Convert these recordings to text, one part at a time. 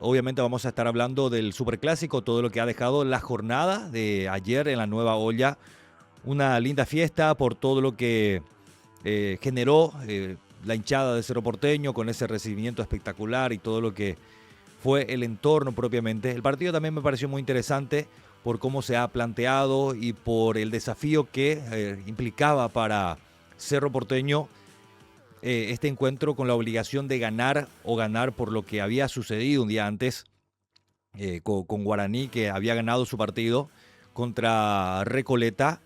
obviamente vamos a estar hablando del Superclásico, todo lo que ha dejado la jornada de ayer en la Nueva Olla. Una linda fiesta por todo lo que generó la hinchada de Cerro Porteño con ese recibimiento espectacular y todo lo que fue el entorno propiamente. El partido también me pareció muy interesante por cómo se ha planteado y por el desafío que implicaba para Cerro Porteño este encuentro con la obligación de ganar o ganar por lo que había sucedido un día antes con Guaraní, que había ganado su partido contra Recoleta.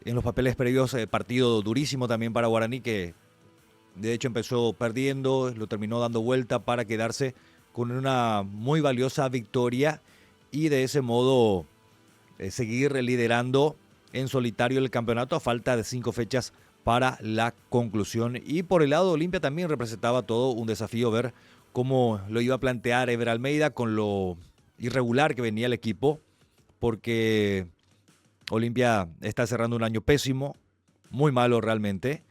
En los papeles previos, partido durísimo también para Guaraní, que de hecho empezó perdiendo, lo terminó dando vuelta para quedarse con una muy valiosa victoria y de ese modo seguir liderando en solitario el campeonato a falta de 5 fechas para la conclusión. Y por el lado de Olimpia también representaba todo un desafío ver cómo lo iba a plantear Ever Almeida con lo irregular que venía el equipo, porque Olimpia está cerrando un año pésimo, muy malo realmente.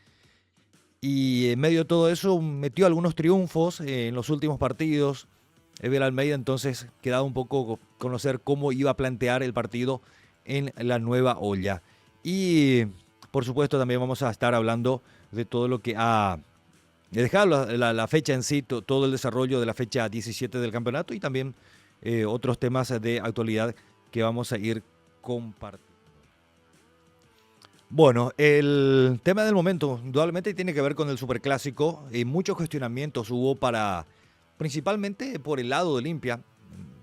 Y en medio de todo eso metió algunos triunfos en los últimos partidos. Ever Almeida entonces quedaba un poco conocer cómo iba a plantear el partido en la Nueva Olla. Y por supuesto también vamos a estar hablando de todo lo que ha dejado la fecha en sí, todo el desarrollo de la fecha 17 del campeonato y también otros temas de actualidad que vamos a ir compartiendo. Bueno, el tema del momento indudablemente tiene que ver con el Superclásico. Muchos cuestionamientos hubo principalmente por el lado de Olimpia.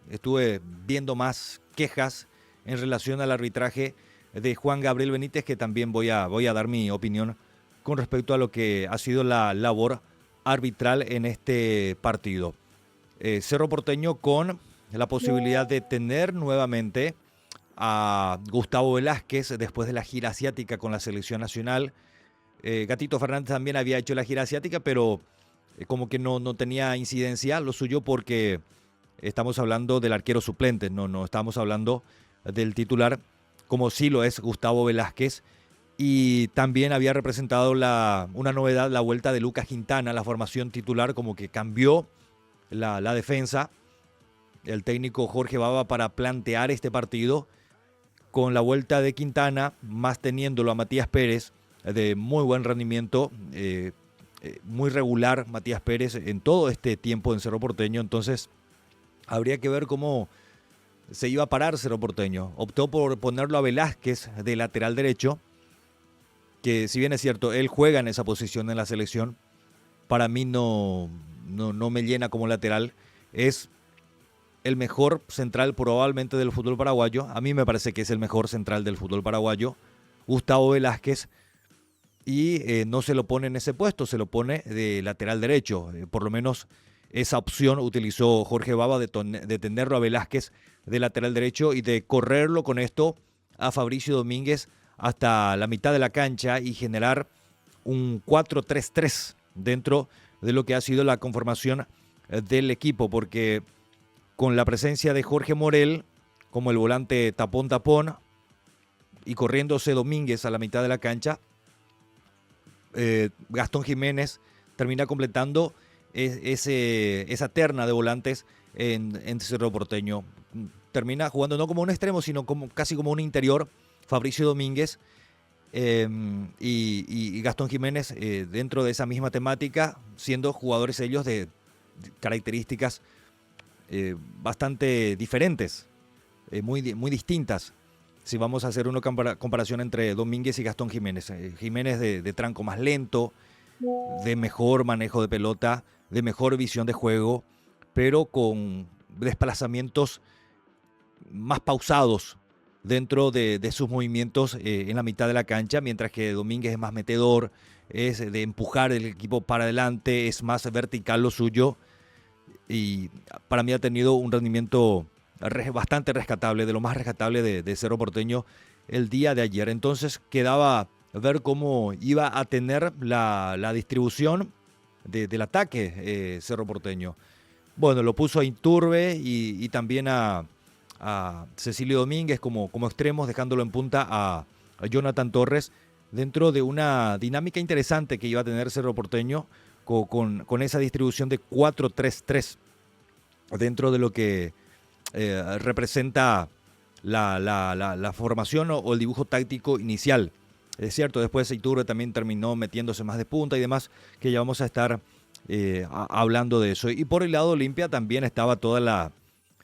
Estuve viendo más quejas en relación al arbitraje de Juan Gabriel Benítez, que también voy a dar mi opinión con respecto a lo que ha sido la labor arbitral en este partido. Cerro Porteño con la posibilidad de tener nuevamente a Gustavo Velázquez después de la gira asiática con la selección nacional. Gatito Fernández también había hecho la gira asiática, pero como que no tenía incidencia lo suyo porque estamos hablando del arquero suplente, no estamos hablando del titular, como sí lo es Gustavo Velázquez. Y también había representado una novedad, la vuelta de Lucas Quintana, la formación titular, como que cambió la defensa. El técnico Jorge Baba para plantear este partido con la vuelta de Quintana, más teniéndolo a Matías Pérez, de muy buen rendimiento, muy regular Matías Pérez en todo este tiempo en Cerro Porteño. Entonces habría que ver cómo se iba a parar Cerro Porteño. Optó por ponerlo a Velázquez de lateral derecho, que si bien es cierto, él juega en esa posición en la selección, para mí no me llena como lateral. Es el mejor central probablemente del fútbol paraguayo. A mí me parece que es el mejor central del fútbol paraguayo, Gustavo Velázquez, y no se lo pone en ese puesto, se lo pone de lateral derecho. Por lo menos esa opción utilizó Jorge Baba de tenerlo a Velázquez de lateral derecho y de correrlo con esto a Fabricio Domínguez hasta la mitad de la cancha y generar un 4-3-3 dentro de lo que ha sido la conformación del equipo, porque con la presencia de Jorge Morel como el volante tapón y corriéndose Domínguez a la mitad de la cancha, Gastón Jiménez termina completando esa terna de volantes en Cerro Porteño. Termina jugando no como un extremo, sino casi como un interior, Fabricio Domínguez y Gastón Jiménez dentro de esa misma temática, siendo jugadores ellos de características bastante diferentes, muy distintas. Si vamos a hacer una comparación entre Domínguez y Gastón Jiménez. Jiménez de tranco más lento, de mejor manejo de pelota, de mejor visión de juego, pero con desplazamientos más pausados dentro de sus movimientos en la mitad de la cancha, mientras que Domínguez es más metedor, es de empujar el equipo para adelante, es más vertical lo suyo, y para mí ha tenido un rendimiento bastante rescatable, de lo más rescatable de Cerro Porteño el día de ayer. Entonces quedaba ver cómo iba a tener la distribución del ataque Cerro Porteño. Bueno, lo puso a Iturbe y también a Cecilio Domínguez como extremos, dejándolo en punta a Jonathan Torres, dentro de una dinámica interesante que iba a tener Cerro Porteño con esa distribución de 4-3-3. dentro de lo que representa la formación o el dibujo táctico inicial. Es cierto, después Iturbe también terminó metiéndose más de punta y demás, que ya vamos a estar hablando de eso. Y por el lado Olimpia también estaba toda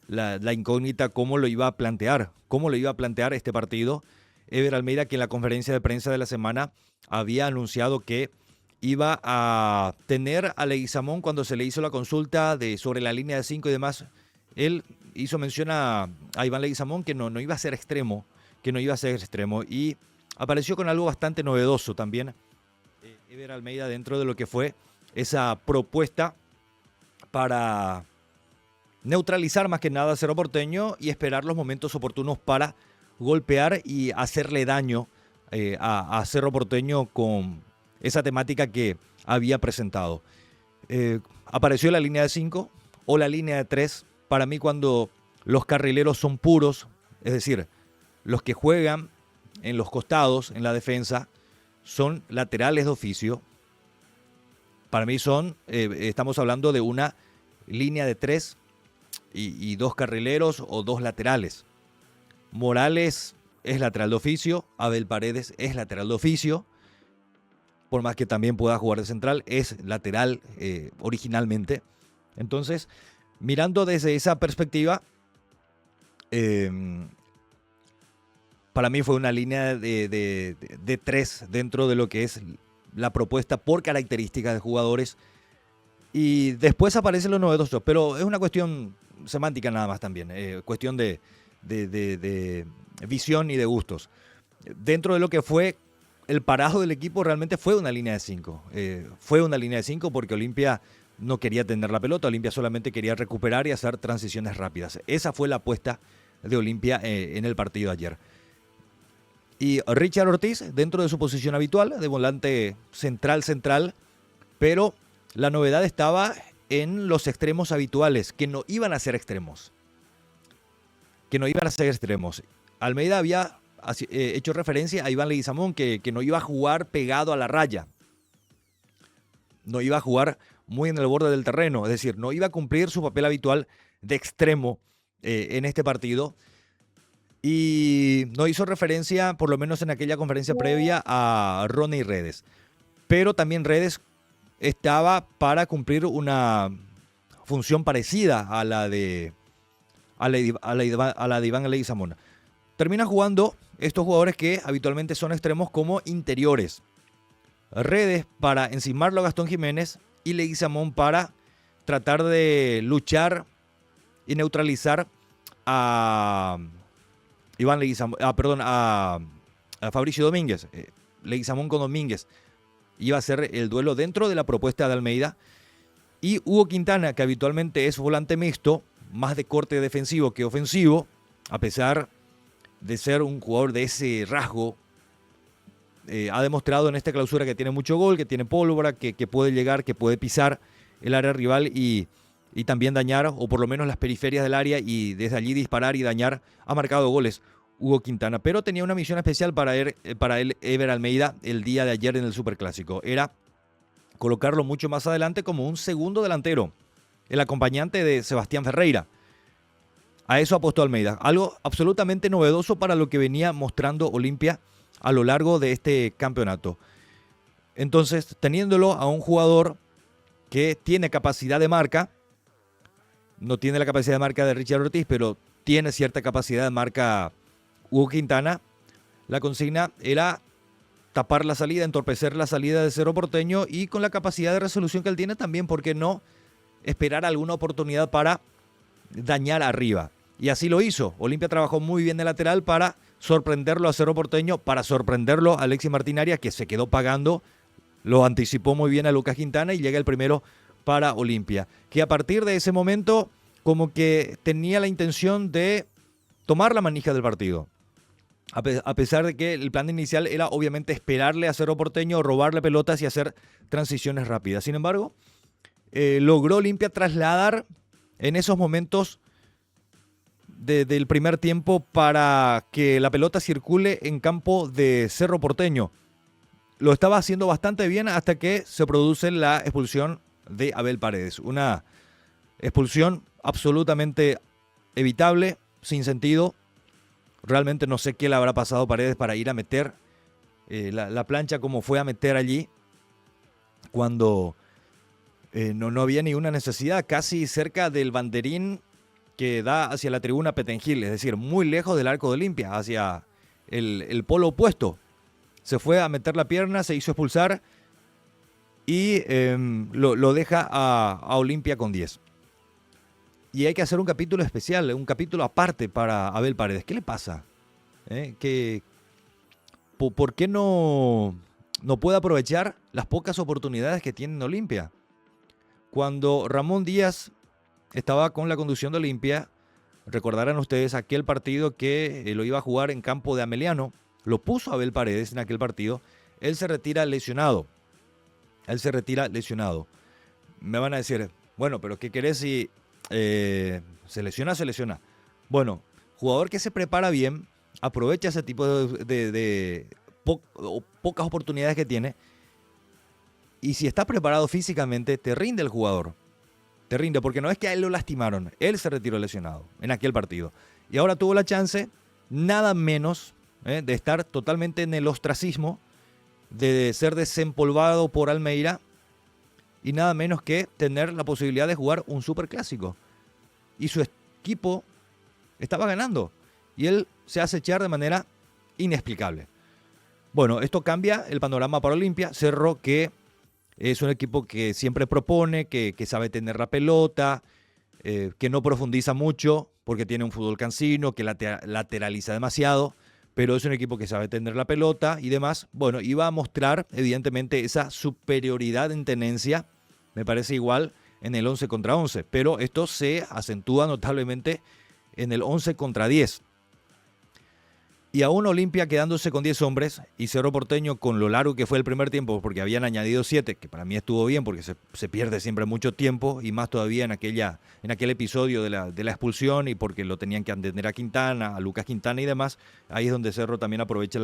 la incógnita, cómo lo iba a plantear este partido. Ever Almeida, que en la conferencia de prensa de la semana había anunciado que iba a tener a Leguizamón cuando se le hizo la consulta sobre la línea de 5 y demás. Él hizo mención a Iván Leguizamón que no iba a ser extremo, y apareció con algo bastante novedoso también Ever Almeida dentro de lo que fue esa propuesta para neutralizar más que nada a Cerro Porteño y esperar los momentos oportunos para golpear y hacerle daño a Cerro Porteño con esa temática que había presentado. Apareció la línea de 5 o la línea de 3. Para mí, cuando los carrileros son puros, es decir, los que juegan en los costados, en la defensa, son laterales de oficio. Para mí estamos hablando de una línea de 3 y 2 carrileros o 2 laterales. Morales es lateral de oficio, Abel Paredes es lateral de oficio, por más que también pueda jugar de central, es lateral originalmente. Entonces, mirando desde esa perspectiva, para mí fue una línea de 3 dentro de lo que es la propuesta por características de jugadores. Y después aparece lo novedoso, pero es una cuestión semántica nada más también, cuestión de visión y de gustos. Dentro de lo que fue el parado del equipo, realmente fue una línea de 5. Fue una línea de 5 porque Olimpia no quería tener la pelota, Olimpia solamente quería recuperar y hacer transiciones rápidas. Esa fue la apuesta de Olimpia en el partido de ayer. Y Richard Ortiz, dentro de su posición habitual, de volante central, pero la novedad estaba en los extremos habituales, que no iban a ser extremos. Almeida había hecho referencia a Iván Leguizamón, que no iba a jugar pegado a la raya. No iba a jugar muy en el borde del terreno, es decir, no iba a cumplir su papel habitual de extremo en este partido. Y no hizo referencia, por lo menos en aquella conferencia previa, a Ronnie Redes. Pero también Redes estaba para cumplir una función parecida a la de Iván Leguizamón. Termina jugando estos jugadores que habitualmente son extremos como interiores. Redes para encimarlo a Gastón Jiménez y Leguizamón para tratar de luchar y neutralizar a Fabricio Domínguez. Leguizamón con Domínguez iba a ser el duelo dentro de la propuesta de Almeida. Y Hugo Quintana, que habitualmente es volante mixto, más de corte defensivo que ofensivo, a pesar de ser un jugador de ese rasgo, ha demostrado en esta clausura que tiene mucho gol, que tiene pólvora, que puede llegar, que puede pisar el área rival y también dañar, o por lo menos las periferias del área, y desde allí disparar y dañar. Ha marcado goles Hugo Quintana, pero tenía una misión especial para él, Ever Almeida, el día de ayer en el Superclásico. Era colocarlo mucho más adelante como un segundo delantero, el acompañante de Sebastián Ferreira. A eso apostó Almeida, algo absolutamente novedoso para lo que venía mostrando Olimpia a lo largo de este campeonato. Entonces, teniéndolo a un jugador que tiene capacidad de marca, no tiene la capacidad de marca de Richard Ortiz, pero tiene cierta capacidad de marca Hugo Quintana, la consigna era tapar la salida, entorpecer la salida de Cerro Porteño, y con la capacidad de resolución que él tiene también, ¿por qué no esperar alguna oportunidad para dañar arriba? Y así lo hizo. Olimpia trabajó muy bien de lateral para sorprenderlo a Cerro Porteño, para sorprenderlo a Alexis Martín Arias, que se quedó pagando, lo anticipó muy bien a Lucas Quintana y llega el primero para Olimpia, que a partir de ese momento como que tenía la intención de tomar la manija del partido. A pesar de que el plan inicial era obviamente esperarle a Cerro Porteño, robarle pelotas y hacer transiciones rápidas. Sin embargo, logró Olimpia trasladar en esos momentos del primer tiempo para que la pelota circule en campo de Cerro Porteño. Lo estaba haciendo bastante bien hasta que se produce la expulsión de Abel Paredes. Una expulsión absolutamente evitable, sin sentido. Realmente no sé qué le habrá pasado a Paredes para ir a meter la plancha como fue a meter allí cuando no había ninguna necesidad, casi cerca del banderín que da hacia la tribuna Petengil, es decir, muy lejos del arco de Olimpia, hacia el polo opuesto. Se fue a meter la pierna, se hizo expulsar y lo deja a Olimpia con 10. Y hay que hacer un capítulo especial, un capítulo aparte para Abel Paredes. ¿Qué le pasa? ¿Por qué no puede aprovechar las pocas oportunidades que tiene en Olimpia? Cuando Ramón Díaz estaba con la conducción de Olimpia, recordarán ustedes aquel partido que lo iba a jugar en campo de Ameliano, lo puso Abel Paredes en aquel partido, él se retira lesionado. Me van a decir, bueno, pero ¿qué querés si se lesiona? Se lesiona. Bueno, jugador que se prepara bien, aprovecha ese tipo de pocas oportunidades que tiene, y si está preparado físicamente, te rinde el jugador. Te rinde, porque no es que a él lo lastimaron, él se retiró lesionado en aquel partido. Y ahora tuvo la chance, nada menos, de estar totalmente en el ostracismo, de ser desempolvado por Almeida, y nada menos que tener la posibilidad de jugar un superclásico. Y su equipo estaba ganando, y él se hace echar de manera inexplicable. Bueno, esto cambia el panorama para Olimpia. Cerro, que es un equipo que siempre propone, que sabe tener la pelota, que no profundiza mucho porque tiene un fútbol cansino, que lateraliza demasiado, pero es un equipo que sabe tener la pelota y demás. Bueno, iba a mostrar evidentemente esa superioridad en tenencia, me parece igual, en el 11 contra 11, pero esto se acentúa notablemente en el 11 contra 10. Y aún Olimpia quedándose con 10 hombres y Cerro Porteño con lo largo que fue el primer tiempo, porque habían añadido 7, que para mí estuvo bien porque se pierde siempre mucho tiempo, y más todavía en aquel episodio de la expulsión, y porque lo tenían que atender a Quintana, a Lucas Quintana y demás. Ahí es donde Cerro también aprovecha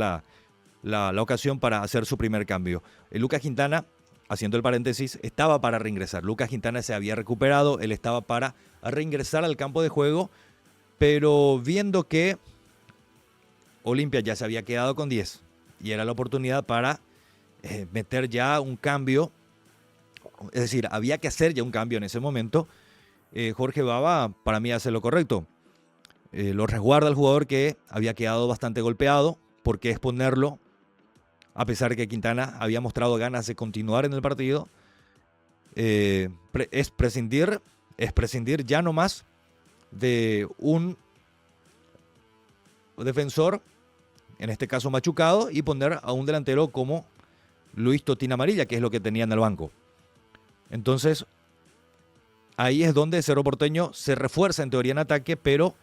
la ocasión para hacer su primer cambio. Lucas Quintana, haciendo el paréntesis, estaba para reingresar. Lucas Quintana se había recuperado, él estaba para reingresar al campo de juego, pero viendo que Olimpia ya se había quedado con 10 y era la oportunidad para meter ya un cambio, es decir, había que hacer ya un cambio en ese momento. Jorge Bava para mí hace lo correcto. Lo resguarda al jugador que había quedado bastante golpeado. ¿Por qué exponerlo? A pesar de que Quintana había mostrado ganas de continuar en el partido. Es prescindir ya nomás de un defensor, en este caso machucado, y poner a un delantero como Luis Totín Amarilla, que es lo que tenía en el banco. Entonces, ahí es donde Cerro Porteño se refuerza en teoría en ataque, pero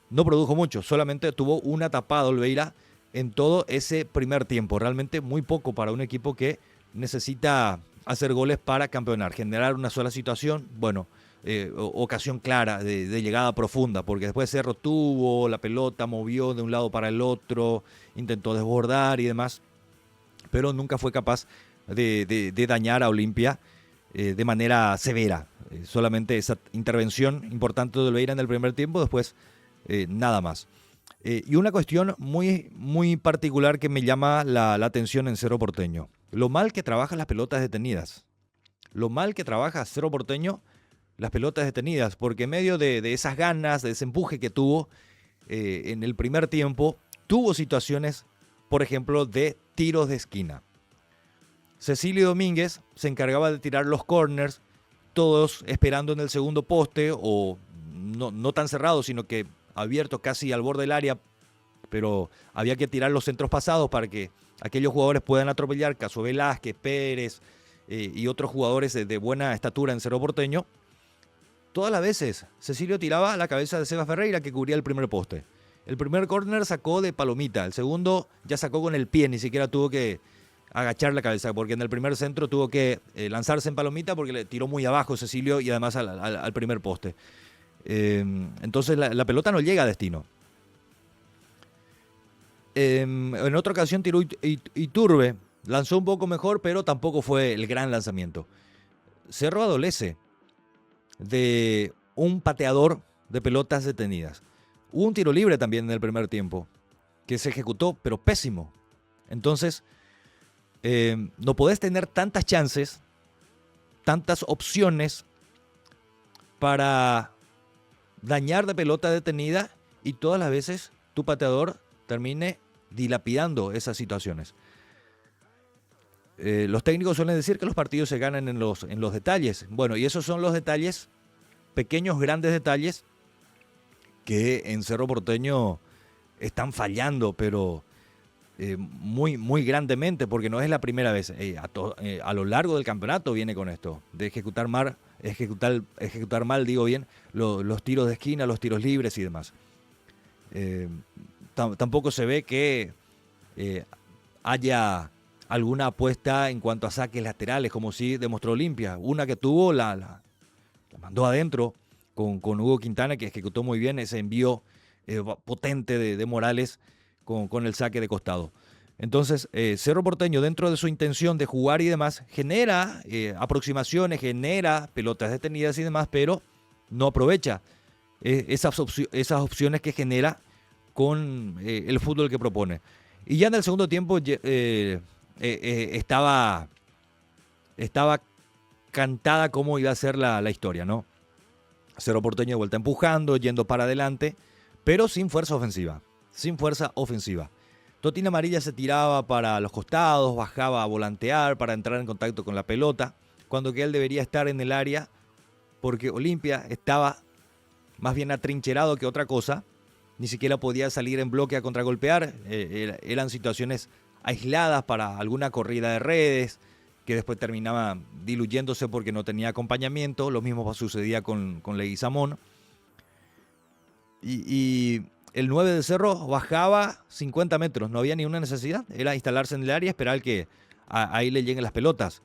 no produjo mucho. Solamente tuvo una tapada Olveira en todo ese primer tiempo. Realmente muy poco para un equipo que necesita hacer goles para campeonar. Generar una sola situación, bueno, ocasión clara de llegada profunda, porque después Cerro tuvo la pelota, movió de un lado para el otro, intentó desbordar y demás, pero nunca fue capaz de dañar a Olimpia de manera severa. Solamente esa intervención importante de Oliveira en el primer tiempo, después nada más. Y una cuestión muy, muy particular que me llama la atención en Cerro Porteño: lo mal que trabajan las pelotas detenidas. Lo mal que trabaja Cerro Porteño las pelotas detenidas, porque en medio de esas ganas, de ese empuje que tuvo en el primer tiempo, tuvo situaciones, por ejemplo, de tiros de esquina. Cecilio Domínguez se encargaba de tirar los corners, todos esperando en el segundo poste, o no tan cerrado, sino que abierto casi al borde del área, pero había que tirar los centros pasados para que aquellos jugadores puedan atropellar, caso Velázquez, Pérez y otros jugadores de buena estatura en Cerro Porteño. Todas las veces Cecilio tiraba a la cabeza de Seba Ferreira, que cubría el primer poste. El primer córner sacó de palomita, el segundo ya sacó con el pie, ni siquiera tuvo que agachar la cabeza, porque en el primer centro tuvo que lanzarse en palomita porque le tiró muy abajo Cecilio y además al primer poste. Entonces la pelota no llega a destino. En otra ocasión tiró Iturbe, lanzó un poco mejor, pero tampoco fue el gran lanzamiento. Cerro adolece de un pateador de pelotas detenidas. Hubo un tiro libre también en el primer tiempo, que se ejecutó, pero pésimo. Entonces, no podés tener tantas chances, tantas opciones para dañar de pelota detenida y todas las veces tu pateador termine dilapidando esas situaciones. Los técnicos suelen decir que los partidos se ganan en los detalles. Bueno, y esos son los detalles, pequeños, grandes detalles, que en Cerro Porteño están fallando, pero muy, muy grandemente, porque no es la primera vez. A lo largo del campeonato viene con esto, de ejecutar mal, digo bien, los tiros de esquina, los tiros libres y demás. Tampoco se ve que haya alguna apuesta en cuanto a saques laterales, como sí demostró Olimpia. Una que tuvo, la mandó adentro con Hugo Quintana, que ejecutó muy bien ese envío potente de Morales con el saque de costado. Entonces, Cerro Porteño, dentro de su intención de jugar y demás, genera aproximaciones, genera pelotas detenidas y demás, pero no aprovecha esas opciones que genera con el fútbol que propone. Y ya en el segundo tiempo estaba cantada cómo iba a ser la historia, ¿no? Cerro Porteño de vuelta empujando, yendo para adelante, pero sin fuerza ofensiva. Sin fuerza ofensiva. Totín Amarilla se tiraba para los costados, bajaba a volantear para entrar en contacto con la pelota, cuando que él debería estar en el área, porque Olimpia estaba más bien atrincherado que otra cosa. Ni siquiera podía salir en bloque a contragolpear. Eran situaciones aisladas para alguna corrida de redes, que después terminaba diluyéndose porque no tenía acompañamiento. Lo mismo sucedía con Leguizamón. Y el 9 de Cerro bajaba 50 metros, no había ni una necesidad. Era instalarse en el área y esperar que ahí le lleguen las pelotas.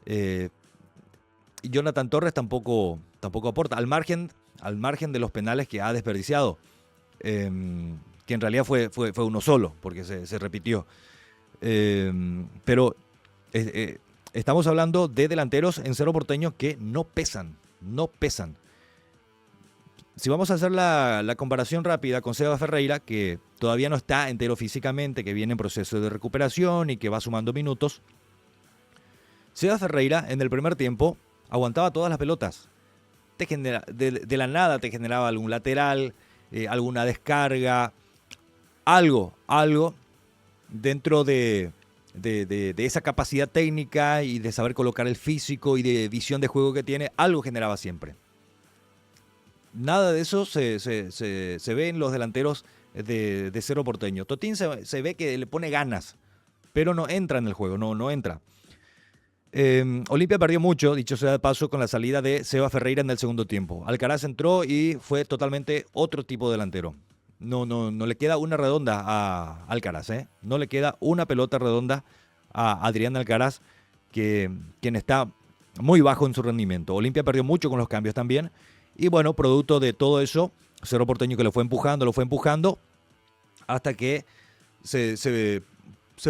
Y Jonathan Torres tampoco aporta, al margen de los penales que ha desperdiciado. Que en realidad fue uno solo, porque se repitió. Pero estamos hablando de delanteros en Cerro Porteño que no pesan. Si vamos a hacer la comparación rápida con Seba Ferreira, que todavía no está entero físicamente, que viene en proceso de recuperación y que va sumando minutos, Seba Ferreira en el primer tiempo aguantaba todas las pelotas. De la nada te generaba algún lateral, alguna descarga, algo dentro de esa capacidad técnica y de saber colocar el físico y de visión de juego que tiene, algo generaba siempre. Nada de eso se ve en los delanteros de Cerro Porteño. Totín se ve que le pone ganas, pero no entra en el juego, no entra. Olimpia perdió mucho, dicho sea de paso, con la salida de Seba Ferreira en el segundo tiempo. Alcaraz entró y fue totalmente otro tipo de delantero. No le queda una redonda a Alcaraz, No le queda una pelota redonda a Adrián Alcaraz, quien está muy bajo en su rendimiento. Olimpia perdió mucho con los cambios también. Y bueno, producto de todo eso, Cerro Porteño que lo fue empujando, hasta que se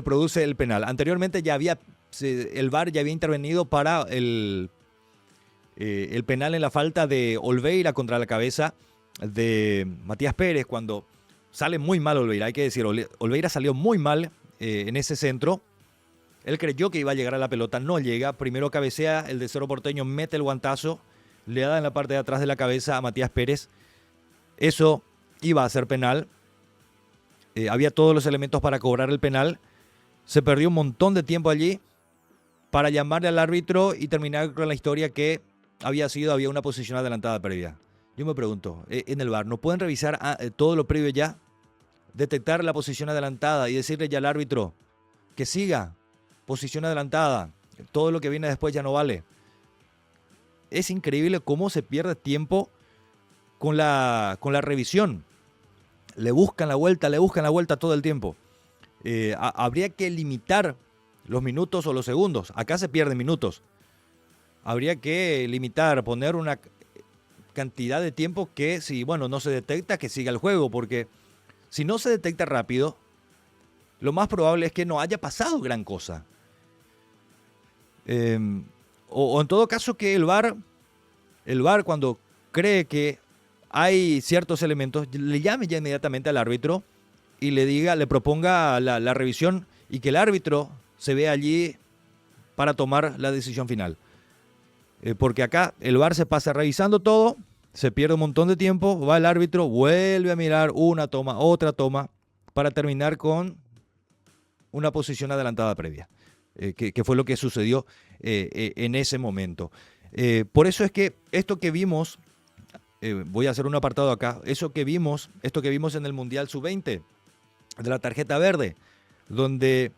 produce el penal. Anteriormente el VAR ya había intervenido para el penal en la falta de Olveira contra la cabeza de Matías Pérez, cuando sale muy mal Olveira, hay que decir, Olveira salió muy mal en ese centro. Él creyó que iba a llegar a la pelota, no llega, primero cabecea, el de Cerro Porteño mete el guantazo, le da en la parte de atrás de la cabeza a Matías Pérez. Eso iba a ser penal. Había todos los elementos para cobrar el penal. Se perdió un montón de tiempo allí para llamarle al árbitro y terminar con la historia que había una posición adelantada perdida. Yo me pregunto, en el VAR, ¿no pueden revisar todo lo previo ya? Detectar la posición adelantada y decirle ya al árbitro que siga, posición adelantada, todo lo que viene después ya no vale. Es increíble cómo se pierde tiempo con la revisión. Le buscan la vuelta todo el tiempo. Habría que limitar los minutos o los segundos. Acá se pierden minutos. Habría que limitar, poner una cantidad de tiempo que si no se detecta, que siga el juego, porque si no se detecta rápido, lo más probable es que no haya pasado gran cosa. O en todo caso que el VAR cuando cree que hay ciertos elementos, le llame ya inmediatamente al árbitro y le proponga la revisión y que el árbitro se vea allí para tomar la decisión final. Porque acá el VAR se pasa revisando todo, se pierde un montón de tiempo, va el árbitro, vuelve a mirar una toma, otra toma, para terminar con una posición adelantada previa, que fue lo que sucedió en ese momento. Por eso es que esto que vimos, voy a hacer un apartado acá, esto que vimos en el Mundial Sub-20, de la tarjeta verde, donde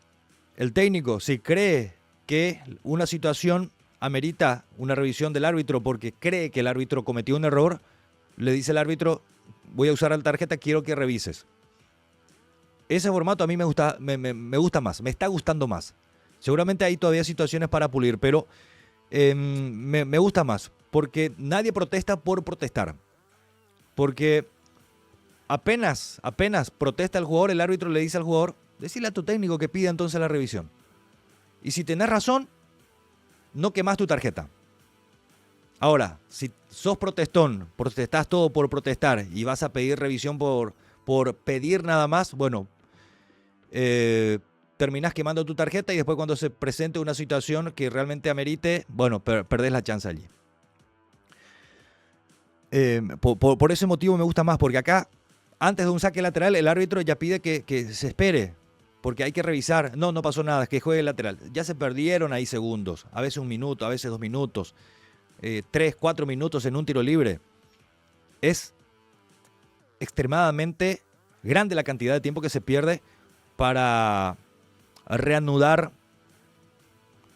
el técnico, si cree que una situación amerita una revisión del árbitro porque cree que el árbitro cometió un error, le dice al árbitro, voy a usar la tarjeta, quiero que revises. Ese formato a mí me gusta más, me está gustando más. Seguramente hay todavía situaciones para pulir, pero me gusta más, porque nadie protesta por protestar. Porque apenas protesta el jugador, el árbitro le dice al jugador, decile a tu técnico que pida entonces la revisión. Y si tenés razón, no quemás tu tarjeta. Ahora, si sos protestón, protestás todo por protestar y vas a pedir revisión por pedir nada más, bueno, terminás quemando tu tarjeta y después cuando se presente una situación que realmente amerite, bueno, perdés la chance allí. Por ese motivo me gusta más, porque acá, antes de un saque lateral, el árbitro ya pide que se espere, porque hay que revisar. No pasó nada, que juegue el lateral. Ya se perdieron ahí segundos, a veces 1 minuto, a veces 2 minutos, 3, 4 minutos en un tiro libre. Es extremadamente grande la cantidad de tiempo que se pierde para reanudar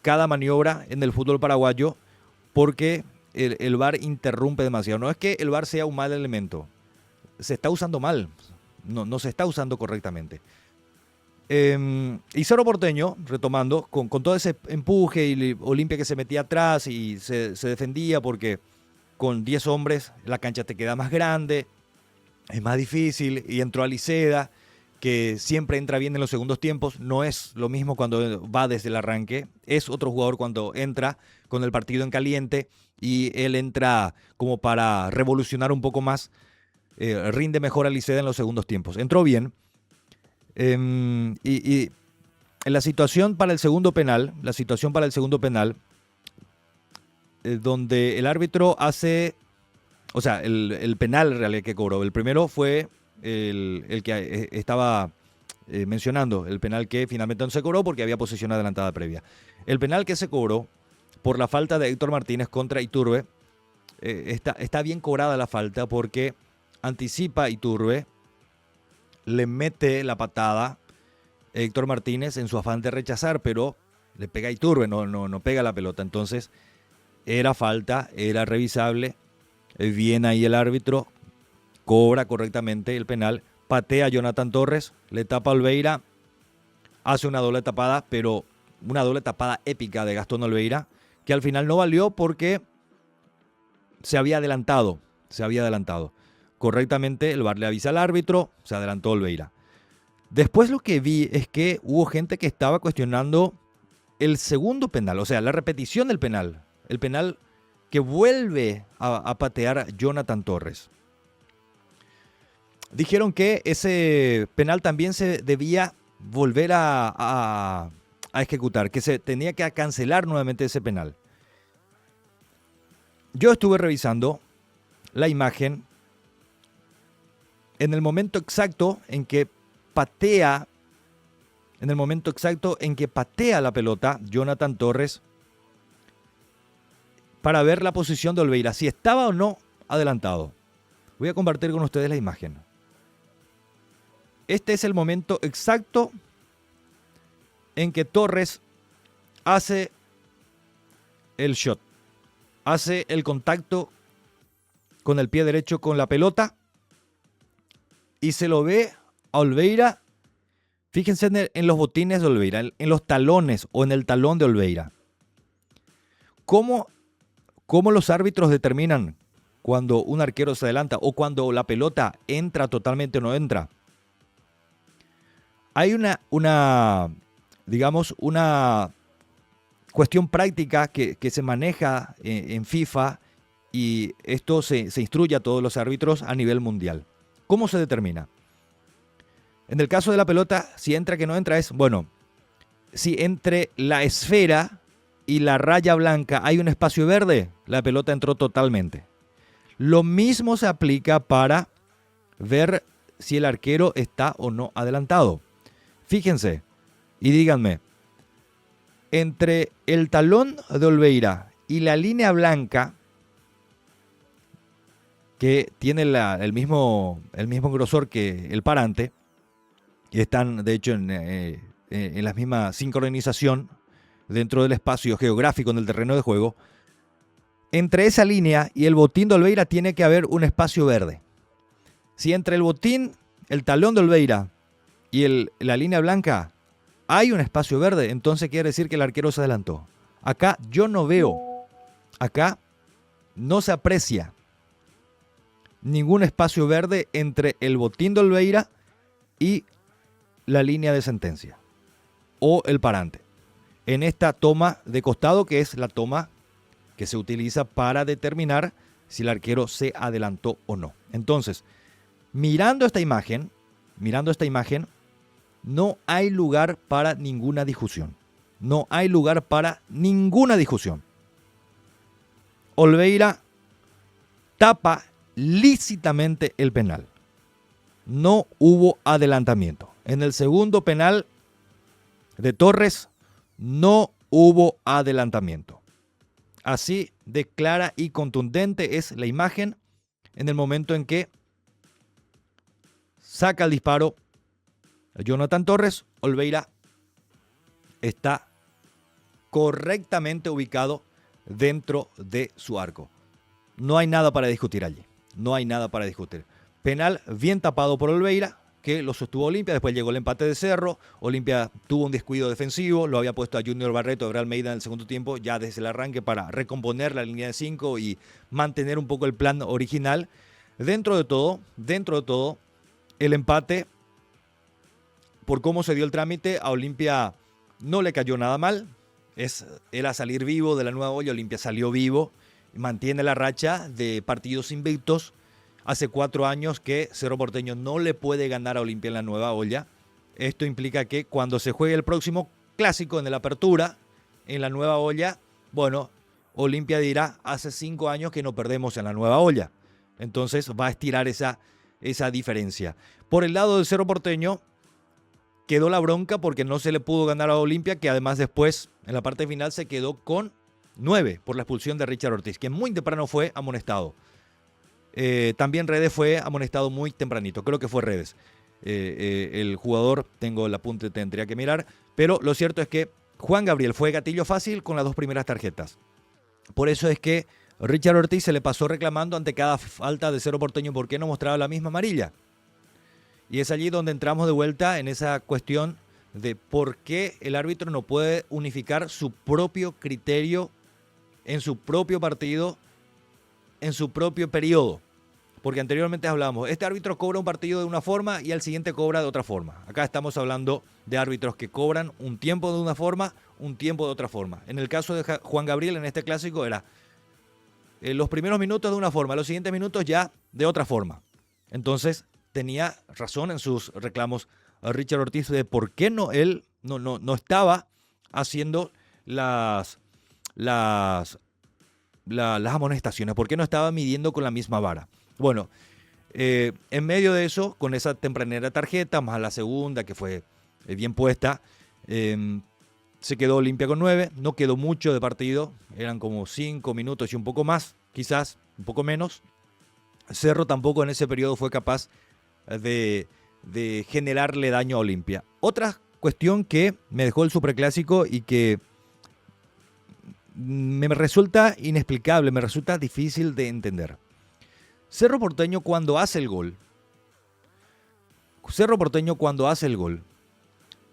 cada maniobra en el fútbol paraguayo, porque el VAR interrumpe demasiado. No es que el VAR sea un mal elemento, se está usando mal, no se está usando correctamente. Y Cerro Porteño, retomando, con todo ese empuje y Olimpia que se metía atrás y se defendía porque con 10 hombres la cancha te queda más grande, es más difícil, y entró Aliceda, que siempre entra bien en los segundos tiempos. No es lo mismo cuando va desde el arranque, es otro jugador cuando entra con el partido en caliente y él entra como para revolucionar un poco más. Rinde mejor Aliceda en los segundos tiempos, entró bien. Y en la situación para el segundo penal, donde el árbitro hace, o sea, el penal real que cobró, el primero fue el que estaba mencionando, el penal que finalmente no se cobró porque había posesión adelantada previa. El penal que se cobró por la falta de Héctor Martínez contra Iturbe, está bien cobrada la falta porque anticipa Iturbe, le mete la patada Héctor Martínez en su afán de rechazar, pero le pega a Iturbe, no pega la pelota. Entonces era falta, era revisable. Viene ahí el árbitro, cobra correctamente el penal, patea a Jonathan Torres, le tapa a Olveira, hace una doble tapada, pero una doble tapada épica de Gastón Olveira, que al final no valió porque se había adelantado. Correctamente el VAR le avisa al árbitro, se adelantó Olveira. Después lo que vi es que hubo gente que estaba cuestionando el segundo penal, o sea, la repetición del penal, el penal que vuelve a patear Jonathan Torres. Dijeron que ese penal también se debía volver a ejecutar, que se tenía que cancelar nuevamente ese penal. Yo estuve revisando la imagen en el momento exacto en que patea la pelota Jonathan Torres, para ver la posición de Olveira, si estaba o no adelantado. Voy a compartir con ustedes la imagen. Este es el momento exacto en que Torres hace el shot, hace el contacto con el pie derecho con la pelota y se lo ve a Olveira. Fíjense en los botines de Olveira, en los talones o en el talón de Olveira. ¿Cómo los árbitros determinan cuando un arquero se adelanta o cuando la pelota entra totalmente o no entra? Hay una cuestión práctica que se maneja en FIFA y esto se instruye a todos los árbitros a nivel mundial. ¿Cómo se determina? En el caso de la pelota, si entra que no entra es, bueno, si entre la esfera y la raya blanca hay un espacio verde, la pelota entró totalmente. Lo mismo se aplica para ver si el arquero está o no adelantado. Fíjense y díganme, entre el talón de Olveira y la línea blanca, que tiene el mismo grosor que el parante, y están de hecho en la misma sincronización dentro del espacio geográfico en el terreno de juego, entre esa línea y el botín de Olveira tiene que haber un espacio verde. Si entre el botín, el talón de Olveira y la línea blanca hay un espacio verde, entonces quiere decir que el arquero se adelantó. Acá yo no veo, acá no se aprecia ningún espacio verde entre el botín de Olveira y la línea de sentencia o el parante. En esta toma de costado, que es la toma que se utiliza para determinar si el arquero se adelantó o no. Entonces, mirando esta imagen, no hay lugar para ninguna discusión. No hay lugar para ninguna discusión. Olveira tapa lícitamente el penal. No hubo adelantamiento. En el segundo penal de Torres no hubo adelantamiento. Así de clara y contundente es la imagen en el momento en que saca el disparo Jonathan Torres. Olveira está correctamente ubicado dentro de su arco. No hay nada para discutir allí. No hay nada para discutir. Penal bien tapado por Olveira, que lo sostuvo Olimpia. Después llegó el empate de Cerro. Olimpia tuvo un descuido defensivo. Lo había puesto a Junior Barreto, Abraham Almeida en el segundo tiempo, ya desde el arranque para recomponer la línea de 5 y mantener un poco el plan original. Dentro de todo, el empate, por cómo se dio el trámite, a Olimpia no le cayó nada mal. Era salir vivo de la nueva olla. Olimpia salió vivo. Mantiene la racha de partidos invictos. Hace 4 años que Cerro Porteño no le puede ganar a Olimpia en la nueva olla. Esto implica que cuando se juegue el próximo clásico en la apertura, en la nueva olla, bueno, Olimpia dirá, hace 5 años que no perdemos en la nueva olla. Entonces va a estirar esa diferencia. Por el lado del Cerro Porteño, quedó la bronca porque no se le pudo ganar a Olimpia, que además después, en la parte final, se quedó con 9 por la expulsión de Richard Ortiz, que muy temprano fue amonestado. También Redes fue amonestado muy tempranito, creo que fue Redes. El jugador, tengo el apunte, tendría que mirar, pero lo cierto es que Juan Gabriel fue gatillo fácil con las 2 primeras tarjetas. Por eso es que Richard Ortiz se le pasó reclamando ante cada falta de Cerro Porteño por qué no mostraba la misma amarilla. Y es allí donde entramos de vuelta en esa cuestión de por qué el árbitro no puede unificar su propio criterio en su propio partido, en su propio periodo. Porque anteriormente hablábamos, este árbitro cobra un partido de una forma y al siguiente cobra de otra forma. Acá estamos hablando de árbitros que cobran un tiempo de una forma, un tiempo de otra forma. En el caso de Juan Gabriel, en este clásico, era los primeros minutos de una forma, los siguientes minutos ya de otra forma. Entonces, tenía razón en sus reclamos a Richard Ortiz de por qué él no estaba haciendo las amonestaciones, por qué no estaba midiendo con la misma vara. Bueno, en medio de eso, con esa tempranera tarjeta, más la segunda que fue bien puesta, se quedó Olimpia con 9, no quedó mucho de partido, eran como 5 minutos y un poco más, quizás un poco menos. Cerro tampoco en ese periodo fue capaz de generarle daño a Olimpia. Otra cuestión que me dejó el Superclásico y que me resulta inexplicable, me resulta difícil de entender. Cerro Porteño cuando hace el gol,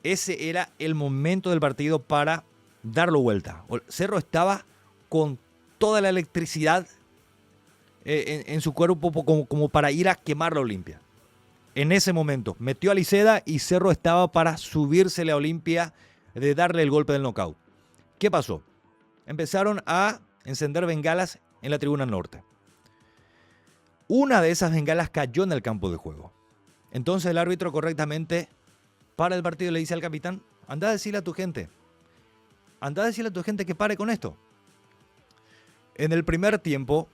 ese era el momento del partido para darlo vuelta. Cerro estaba con toda la electricidad en su cuerpo como para ir a quemar la Olimpia. En ese momento metió a Liceda y Cerro estaba para subírsele a Olimpia, de darle el golpe del knockout. ¿Qué pasó? Empezaron a encender bengalas en la tribuna norte. una de esas bengalas cayó en el campo de juego. Entonces el árbitro correctamente para el partido y le dice al capitán, anda a decirle a tu gente que pare con esto. En el primer tiempo,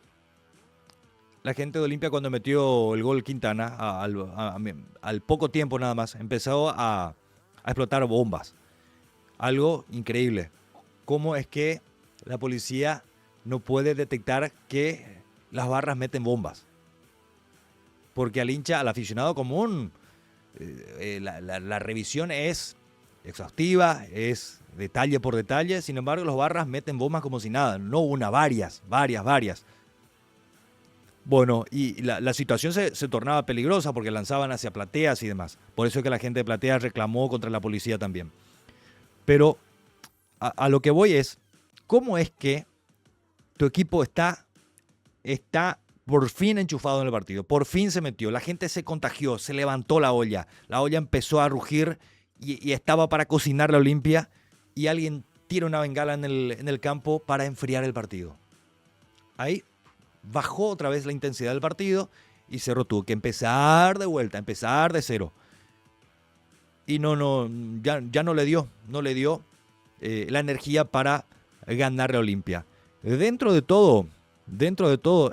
la gente de Olimpia, cuando metió el gol Quintana, al poco tiempo nada más, empezó a explotar bombas. Algo increíble. ¿Cómo es que la policía no puede detectar que las barras meten bombas? Porque al hincha, al aficionado común, la revisión es exhaustiva, es detalle por detalle. Sin embargo, los barras meten bombas como si nada. No una, varias. Bueno, y la situación se tornaba peligrosa porque lanzaban hacia plateas y demás. Por eso es que la gente de plateas reclamó contra la policía también. Pero a lo que voy es, ¿cómo es que tu equipo está por fin enchufado en el partido? Por fin se metió, la gente se contagió, se levantó la olla empezó a rugir y estaba para cocinar la Olimpia y alguien tira una bengala en el campo para enfriar el partido. Ahí bajó otra vez la intensidad del partido y Cerro tuvo que empezar de vuelta, empezar de cero. Y ya no le dio la energía para ganar la Olimpia. Dentro de todo,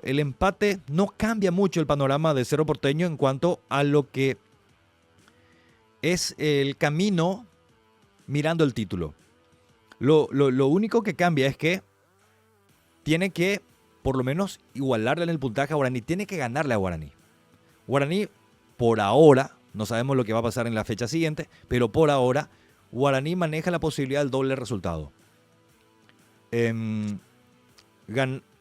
el empate no cambia mucho el panorama de Cerro Porteño en cuanto a lo que es el camino mirando el título. Lo único que cambia es que tiene que, por lo menos, igualarle en el puntaje a Guaraní. Tiene que ganarle a Guaraní. Guaraní, por ahora, no sabemos lo que va a pasar en la fecha siguiente, pero por ahora, Guaraní maneja la posibilidad del doble resultado.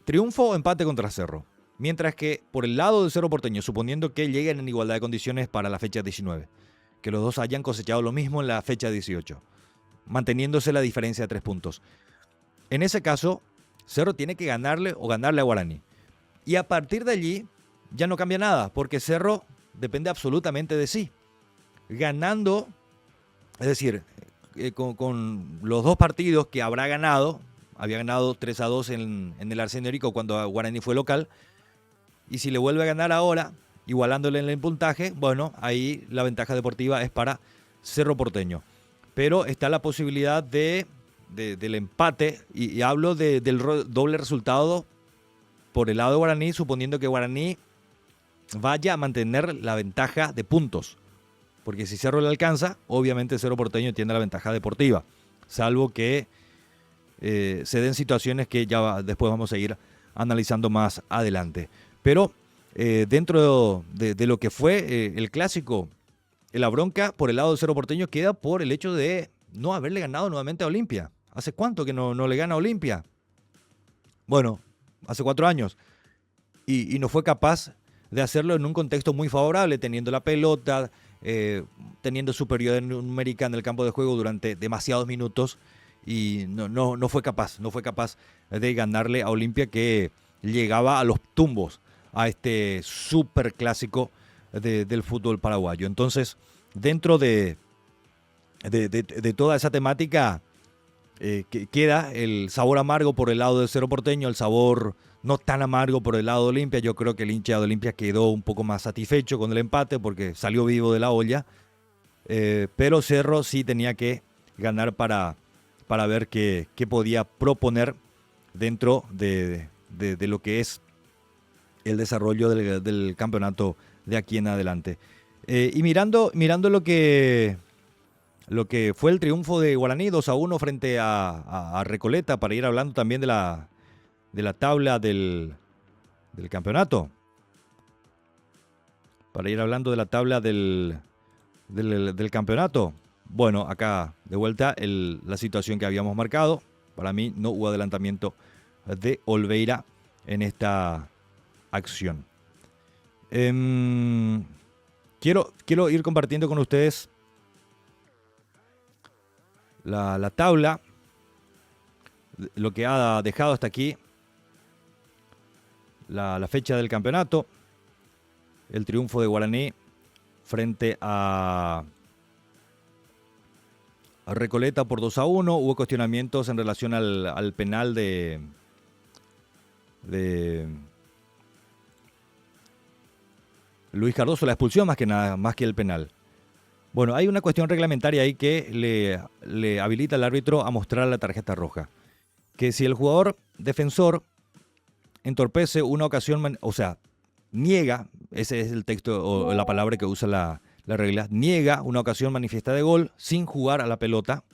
Triunfo o empate contra Cerro. Mientras que por el lado de Cerro Porteño, suponiendo que lleguen en igualdad de condiciones para la fecha 19, que los dos hayan cosechado lo mismo en la fecha 18, manteniéndose la diferencia de 3 puntos. En ese caso, Cerro tiene que ganarle a Guaraní. Y a partir de allí ya no cambia nada, porque Cerro depende absolutamente de sí. Ganando, es decir, con los dos partidos que habrá ganado, había ganado 3-2 en el Arsenio Rico cuando Guaraní fue local, y si le vuelve a ganar ahora, igualándole en el puntaje, bueno, ahí la ventaja deportiva es para Cerro Porteño. Pero está la posibilidad del empate, y hablo del doble resultado por el lado de Guaraní, suponiendo que Guaraní vaya a mantener la ventaja de puntos. Porque si Cerro le alcanza, obviamente Cerro Porteño tiene la ventaja deportiva. Salvo que se den situaciones que ya después vamos a ir analizando más adelante. Pero dentro de lo que fue el clásico, la bronca por el lado de Cerro Porteño queda por el hecho de no haberle ganado nuevamente a Olimpia. ¿Hace cuánto que no le gana a Olimpia? Bueno, hace 4 años. Y no fue capaz de hacerlo en un contexto muy favorable, teniendo la pelota, teniendo superioridad numérica en el campo de juego durante demasiados minutos. Y no fue capaz de ganarle a Olimpia, que llegaba a los tumbos a este super clásico del fútbol paraguayo. Entonces, dentro de toda esa temática, que queda el sabor amargo por el lado de Cerro Porteño, el sabor no tan amargo por el lado de Olimpia. Yo creo que el hincha de Olimpia quedó un poco más satisfecho con el empate porque salió vivo de la olla, pero Cerro sí tenía que ganar para ver qué podía proponer dentro de lo que es el desarrollo del campeonato de aquí en adelante. Y mirando lo que fue el triunfo de Guaraní 2-1 frente a Recoleta, para ir hablando también de la tabla del campeonato. Para ir hablando de la tabla del campeonato. Bueno, acá de vuelta la situación que habíamos marcado. Para mí no hubo adelantamiento de Olveira en esta acción. Quiero ir compartiendo con ustedes la tabla, lo que ha dejado hasta aquí la fecha del campeonato. El triunfo de Guaraní frente a Recoleta por 2-1. Hubo cuestionamientos en relación al penal Luis Cardoso, la expulsión más que nada, más que el penal. Bueno, hay una cuestión reglamentaria ahí que le habilita al árbitro a mostrar la tarjeta roja. Que si el jugador defensor entorpece una ocasión, o sea, niega, ese es el texto o la palabra que usa la regla, niega una ocasión manifiesta de gol sin jugar a la pelota,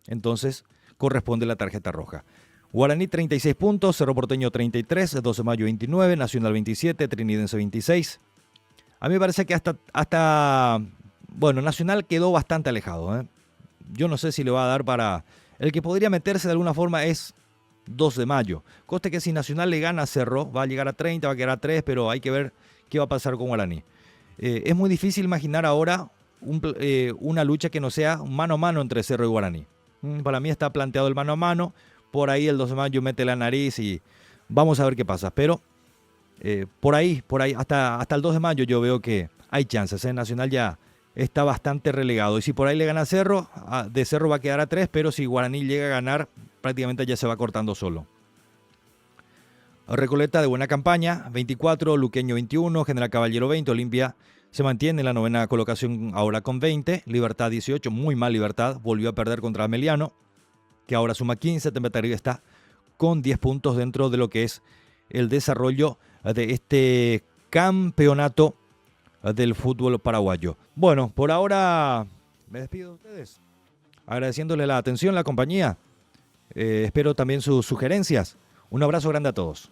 entonces corresponde la tarjeta roja. Guaraní 36 puntos, Cerro Porteño 33, 12 de Mayo 29, Nacional 27, Trinidense 26. A mí me parece que bueno, Nacional quedó bastante alejado, ¿eh? Yo no sé si le va a dar para... El que podría meterse de alguna forma es 2 de Mayo. Coste que si Nacional le gana a Cerro, va a llegar a 30, va a quedar a 3, pero hay que ver qué va a pasar con Guaraní. Es muy difícil imaginar ahora una lucha que no sea mano a mano entre Cerro y Guaraní. Para mí está planteado el mano a mano. Por ahí el 2 de mayo mete la nariz y vamos a ver qué pasa. Pero por ahí, hasta el 2 de mayo yo veo que hay chances. Nacional ya está bastante relegado. Y si por ahí le gana a Cerro, de Cerro va a quedar a 3, pero si Guaraní llega a ganar, prácticamente ya se va cortando solo. Recoleta de buena campaña, 24, Luqueño 21, General Caballero 20, Olimpia se mantiene en la novena colocación ahora con 20, Libertad 18, muy mal Libertad, volvió a perder contra Ameliano, que ahora suma 15, Tempetario está con 10 puntos dentro de lo que es el desarrollo de este campeonato del fútbol paraguayo. Bueno, por ahora me despido de ustedes, agradeciéndole la atención, la compañía. Espero también sus sugerencias. Un abrazo grande a todos.